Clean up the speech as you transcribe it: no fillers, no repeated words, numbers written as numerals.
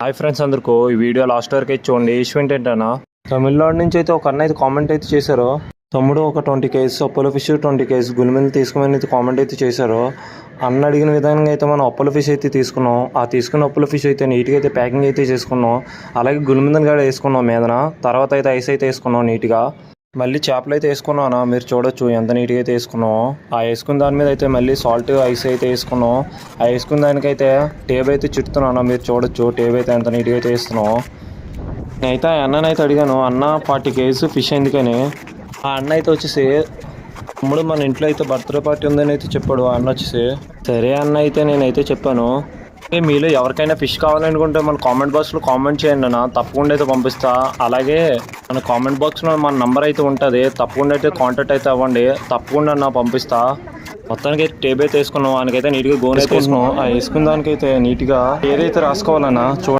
Hi friends అందరికీ ఈ video last వరకు అయితే చూడండి. ఈవెంట్ ఏంటన్నా తమిళనాడు నుంచి అయితే ఒక అన్న అయితే కామెంట్ అయితే చేశారు. తమ్ముడు ఒక 20 కేజీస్ అపోలో ఫిష్ 20 కేజీస్ గులిమిల్ తీసుకోమని అయితే కామెంట్ అయితే చేశారు. అన్న అడిగిన విధంగా అయితే మనం అపోలో ఫిష్ అయితే తీసుకున్నాం. ఆ తీసుకున్న అపోలో ఫిష్ అయితే నీట్గా అయితే ప్యాకింగ్ అయితే చేసుకున్నాం. అలాగే గులిమిందని కూడా వేసుకున్నాం మీదన. తర్వాత అయితే ఐస్ అయితే వేసుకున్నాం నీట్గా. మళ్ళీ చేపలు అయితే వేసుకున్నాం. మీరు చూడొచ్చు ఎంత నీట్గా అయితే వేసుకున్నాం. ఆ వేసుకున్న దాని మీద అయితే మళ్ళీ సాల్ట్ ఐస్ అయితే వేసుకున్నాం. ఆ వేసుకున్న దానికైతే టేబ్ అయితే చుట్టుతున్నాను. మీరు చూడొచ్చు టేబ్ అయితే ఎంత నీట్గా అయితే వేస్తున్నాం. నేనైతే అన్ననైతే అడిగాను, అన్న 40 కేజీస్ ఫిష్ ఎందుకని. ఆ అన్న అయితే వచ్చేసి తమ్ముడు మన ఇంట్లో అయితే బర్త్డే పార్టీ ఉందని అయితే చెప్పాడు. ఆ అన్న వచ్చేసి సరే అన్న అయితే నేనైతే చెప్పాను, మీలో ఎవరికైనా ఫిష్ కావాలనుకుంటే మన కామెంట్ బాక్స్లో కామెంట్ చేయండి అన్న, తప్పకుండా అయితే పంపిస్తా. అలాగే మన కామెంట్ బాక్స్లో మన నంబర్ అయితే ఉంటుంది, తప్పకుండా అయితే కాంటాక్ట్ అయితే అవ్వండి. తప్పకుండా అన్న పంపిస్తా. మొత్తానికి అయితే టేబ్ అయితే వేసుకున్నాం. వానికైతే నీట్గా గోన్ అయితే వేసుకున్నాం. ఆ వేసుకున్న దానికైతే నీట్గా ఏదైతే రాసుకోవాలన్నా చూడండి.